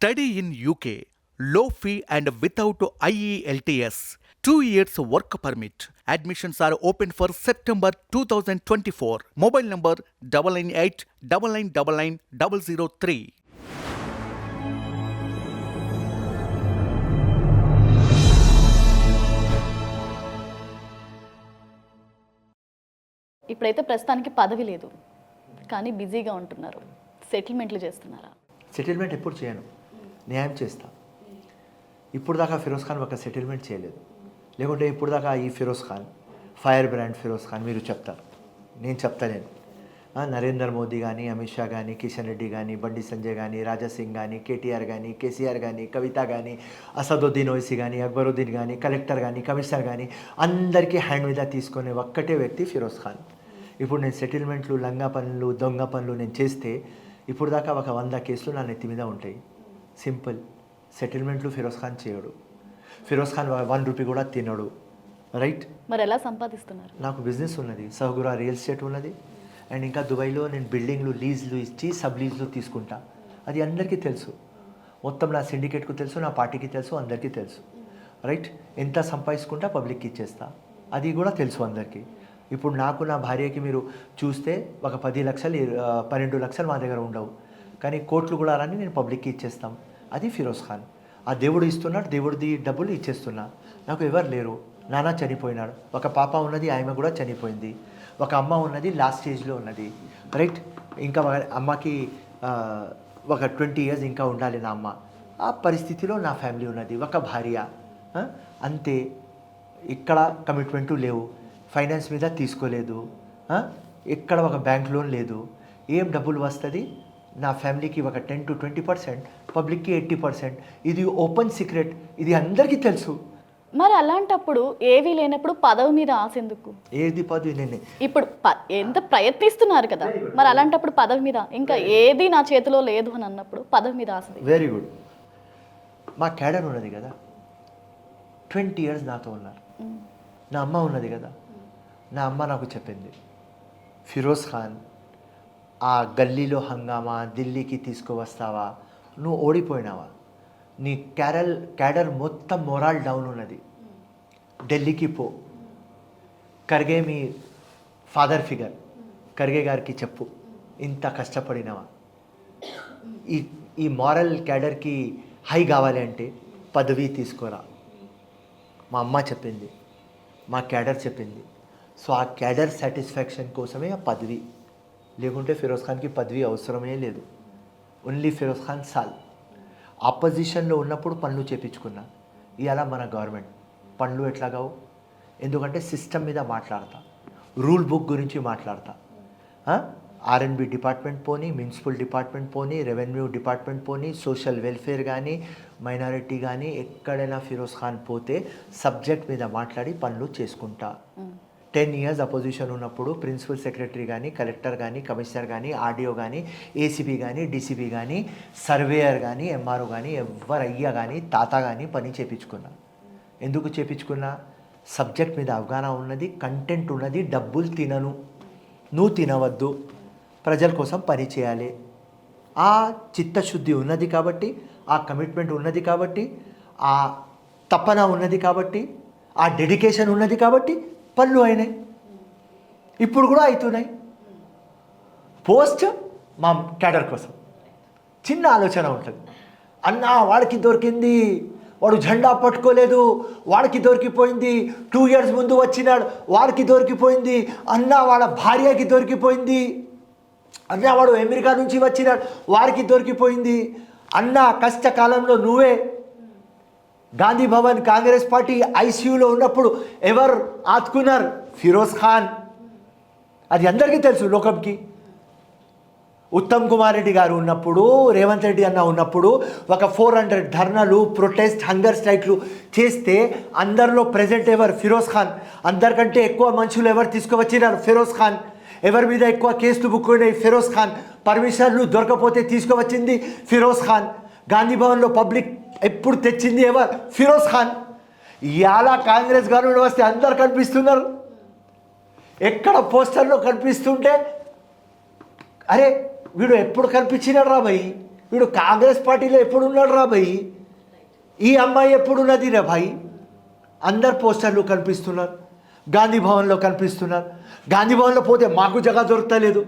Study in UK. Low fee and without IELTS. 2 years work permit. Admissions are open for September 2024. Mobile number 998 9999 003. ఇప్పుడైతే ప్రస్తుతానికి పదవి లేదు, కానీ బిజీగా ఉంటున్నారు. సెటిల్మెంట్లు చేస్తున్నారా? సెటిల్మెంట్ ఎప్పుడు చేయను, న్యాయం చేస్తా. ఇప్పుడు దాకా ఫిరోజ్ ఖాన్ ఒక సెటిల్మెంట్ చేయలేదు. లేకుంటే ఇప్పుడు దాకా ఈ ఫిరోజ్ ఖాన్, ఫైర్ బ్రాండ్ ఫిరోజ్ ఖాన్ మీరు చెప్తారు, నేను చెప్తలేను. నరేంద్ర మోదీ కానీ, అమిత్ షా కానీ, కిషన్ రెడ్డి కానీ, బండి సంజయ్ కానీ, రాజా సింగ్ కానీ, కేటీఆర్ కానీ, కేసీఆర్ కానీ, కవిత కానీ, అసదుద్దీన్ ఓవైసీ కానీ, అక్బరుద్దీన్ కానీ, కలెక్టర్ కానీ, కమిషనర్ కానీ, అందరికీ హ్యాండ్ మీద తీసుకునే ఒక్కటే వ్యక్తి ఫిరోజ్ ఖాన్. ఇప్పుడు నేను సెటిల్మెంట్లు, లంగా పనులు, దొంగ పనులు నేను చేస్తే ఇప్పుడు దాకా ఒక 100 కేసులు నా నెత్తి మీద ఉంటాయి. సింపుల్. సెటిల్మెంట్లు ఫిరోజ్ ఖాన్ చేయడు. ఫిరోజ్ ఖాన్ 1 రూపీ కూడా తినడు. రైట్? మరి ఎలా సంపాదిస్తున్నారు? నాకు బిజినెస్ ఉన్నది, సహగురా రియల్ ఎస్టేట్ ఉన్నది. అండ్ ఇంకా దుబాయ్లో నేను బిల్డింగ్లు లీజ్లు ఇచ్చి సబ్ లీజ్లు తీసుకుంటా. అది అందరికీ తెలుసు, మొత్తం నా సిండికేట్కు తెలుసు, నా పార్టీకి తెలుసు, అందరికీ తెలుసు. రైట్? ఎంత సంపాదించుకుంటా పబ్లిక్కి ఇచ్చేస్తా, అది కూడా తెలుసు అందరికీ. ఇప్పుడు నాకు, నా భార్యకి మీరు చూస్తే ఒక 10 లక్షలు 12 లక్షలు మా దగ్గర ఉండవు, కానీ కోట్లు కూడా రాని నేను పబ్లిక్కి ఇచ్చేస్తాం. అది ఫిరోజ్ ఖాన్. ఆ దేవుడు ఇస్తున్నాడు, దేవుడిది డబ్బులు ఇచ్చేస్తున్నా. నాకు ఎవరు లేరు, నాన్న చనిపోయినాడు, ఒక పాప ఉన్నది, ఆమె కూడా చనిపోయింది, ఒక అమ్మ ఉన్నది, లాస్ట్ స్టేజ్లో ఉన్నది. రైట్? ఇంకా అమ్మకి ఒక 20 years ఇంకా ఉండాలి నా అమ్మ. ఆ పరిస్థితిలో నా ఫ్యామిలీ ఉన్నది, ఒక భార్య, అంతే. ఇక్కడ కమిట్మెంటు లేవు, ఫైనాన్స్ మీద తీసుకోలేదు, ఎక్కడ ఒక బ్యాంక్ లోన్ లేదు. ఏం డబ్బులు వస్తుంది? నా ఫ్యామిలీకి ఒక 10 to 20%, పబ్లిక్కి 80%. ఇది ఓపెన్ సీక్రెట్, ఇది అందరికీ తెలుసు. మరి అలాంటప్పుడు ఏవీ లేనప్పుడు పదవి మీద ఆశ ఎందుకు? ఏది పదవి? నేనే ఇప్పుడు ఎంత ప్రయత్నిస్తున్నారు కదా, మరి అలాంటప్పుడు పదవి మీద ఇంకా ఏది నా చేతిలో లేదు అని అన్నప్పుడు పదవి మీద ఆశ. Very good. మా క్యాడర్ ఉన్నది కదా, 20 years నాతో ఉన్నారు. నా అమ్మ ఉన్నది కదా, నా అమ్మ నాకు చెప్పింది, ఫిరోజ్ ఖాన్ ఆ గల్లీలో హంగామా ఢిల్లీకి తీసుకువస్తావా, నువ్వు ఓడిపోయినావా, నీ క్యాడర్ మొత్తం మొరాల్ డౌన్ ఉన్నది, ఢిల్లీకి పో, ఖర్గే మీ ఫాదర్ ఫిగర్, ఖర్గే గారికి చెప్పు, ఇంత కష్టపడినావా, ఈ మారల్ క్యాడర్కి హై కావాలి అంటే పదవి తీసుకోరా. మా అమ్మ చెప్పింది, మా క్యాడర్ చెప్పింది. సో ఆ క్యాడర్ సాటిస్ఫాక్షన్ కోసమే ఆ పదవి, లేకుంటే ఫిరోజ్ ఖాన్కి పదవి అవసరమే లేదు. ఓన్లీ ఫిరోజ్ ఖాన్ సాల్. ఆపోజిషన్లో ఉన్నప్పుడు పనులు చేపించుకున్నా. ఇవాళ మన గవర్నమెంట్ పనులు ఎట్లాగావు? ఎందుకంటే సిస్టమ్ మీద మాట్లాడతా, రూల్ బుక్ గురించి మాట్లాడతా. R&B డిపార్ట్మెంట్ పోనీ, మున్సిపల్ డిపార్ట్మెంట్ పోనీ, రెవెన్యూ డిపార్ట్మెంట్ పోనీ, సోషల్ వెల్ఫేర్ కానీ, మైనారిటీ కానీ, ఎక్కడైనా ఫిరోజ్ ఖాన్ పోతే సబ్జెక్ట్ మీద మాట్లాడి పనులు చేసుకుంటా. 10 years అపోజిషన్ ఉన్నప్పుడు ప్రిన్సిపల్ సెక్రటరీ కానీ, కలెక్టర్ కానీ, కమిషనర్ కానీ, ఆర్డీఓ కానీ, ఏసీపీ కానీ, డీసీపీ కానీ, సర్వేయర్ కానీ, ఎంఆర్ఓ కానీ, ఎవరయ్యా కానీ, తాత కానీ పని చేపించుకున్నా. ఎందుకు చేపించుకున్నా? సబ్జెక్ట్ మీద అవగాహన ఉన్నది, కంటెంట్ ఉన్నది. డబ్బులు తినను, నువ్వు తినవద్దు, ప్రజల కోసం పని చేయాలి. ఆ చిత్తశుద్ధి ఉన్నది కాబట్టి, ఆ కమిట్మెంట్ ఉన్నది కాబట్టి, ఆ తపన ఉన్నది కాబట్టి, ఆ డెడికేషన్ ఉన్నది కాబట్టి పనులు అయినాయి, ఇప్పుడు కూడా అవుతున్నాయి. పోస్ట్ మా క్యాడర్ కోసం చిన్న ఆలోచన ఉంటుంది. అన్నా వాడికి దొరికింది, వాడు జెండా పట్టుకోలేదు, వాడికి దొరికిపోయింది, 2 years ముందు వచ్చినాడు, వాడికి దొరికిపోయింది, అన్న వాళ్ళ భార్యకి దొరికిపోయింది, అన్న వాడు అమెరికా నుంచి వచ్చినాడు, వాడికి దొరికిపోయింది. అన్న కష్టకాలంలో నువ్వే గాంధీ భవన్ కాంగ్రెస్ పార్టీ ఐసీయూలో ఉన్నప్పుడు ఎవరు ఆదుకున్నారు? ఫిరోజ్ ఖాన్. అది అందరికీ తెలుసు లోకంకి. ఉత్తమ్ కుమార్ రెడ్డి గారు ఉన్నప్పుడు, రేవంత్ రెడ్డి అన్న ఉన్నప్పుడు ఒక 400 ధర్నాలు, ప్రొటెస్ట్, హంగర్ స్ట్రైక్లు చేస్తే అందరిలో ప్రెజెంట్ ఎవరు? ఫిరోజ్ ఖాన్. అందరికంటే ఎక్కువ మనుషులు ఎవరు తీసుకువచ్చినారు? ఫిరోజ్ ఖాన్. ఎవరి మీద ఎక్కువ కేసులు బుక్ అయినాయి? ఫిరోజ్ ఖాన్. పర్మిషన్లు దొరకపోతే తీసుకువచ్చింది ఫిరోజ్ ఖాన్. గాంధీ భవన్లో పబ్లిక్ ఎప్పుడు తెచ్చింది ఎవరు? ఫిరోజ్ ఖాన్. ఇవాళ కాంగ్రెస్ గవర్నమెంట్ వస్తే అందరు కనిపిస్తున్నారు. ఎక్కడ పోస్టర్లో కనిపిస్తుంటే అరే వీడు ఎప్పుడు కనిపించినాడు రా భయ్, వీడు కాంగ్రెస్ పార్టీలో ఎప్పుడు ఉన్నాడు రా భయ్, ఈ అమ్మాయి ఎప్పుడు ఉన్నది రా భాయ్. అందరు పోస్టర్లు కనిపిస్తున్నారు, గాంధీ భవన్లో కనిపిస్తున్నారు. గాంధీ భవన్లో పోతే మాకు జగ దొరకలేదు.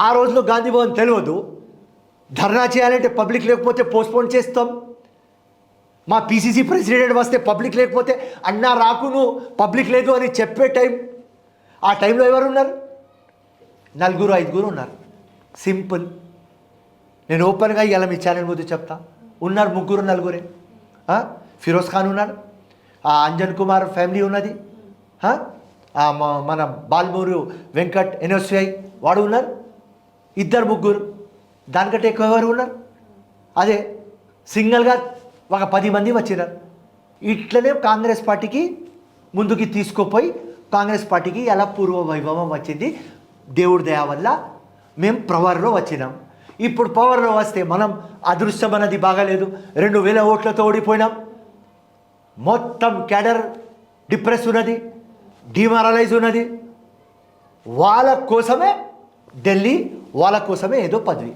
ఆ రోజులో గాంధీ భవన్ తెలియదు. ధర్నా చేయాలంటే పబ్లిక్ లేకపోతే పోస్ట్పోన్ చేస్తాం. మా పీసీసీ ప్రెసిడెంట్ వస్తే పబ్లిక్ లేకపోతే అన్నా రాకును పబ్లిక్ లేదు అని చెప్పే టైం. ఆ టైంలో ఎవరు ఉన్నారు? 4-5 ఉన్నారు. సింపుల్. నేను ఓపెన్గా ఇవాళ మీ ఛానల్ ముందు చెప్తా, ఉన్నారు 3-4. ఫిరోజ్ ఖాన్ ఉన్నాడు, ఆ అంజన్ కుమార్ ఫ్యామిలీ ఉన్నది, మన బాల్మూరు వెంకట్ ఎన్ఎస్ఐ వాడు ఉన్నారు, 2-3. దానికంటే ఎక్కువ ఎవరు ఉన్నారు? అదే సింగిల్గా ఒక 10 మంది వచ్చినారు. ఇట్లనే కాంగ్రెస్ పార్టీకి ముందుకి తీసుకుపోయి కాంగ్రెస్ పార్టీకి ఎలా పూర్వ వైభవం వచ్చింది. దేవుడి దయ వల్ల మేము పవర్లో వచ్చినాం. ఇప్పుడు పవర్లో వస్తే మనం అదృష్టం అన్నది బాగాలేదు. 2000 ఓట్లతో ఓడిపోయినాం. మొత్తం క్యాడర్ డిప్రెస్ ఉన్నది, డిమారలైజ్ ఉన్నది. వాళ్ళ కోసమే ఢిల్లీ, వాళ్ళ కోసమే ఏదో పదవి.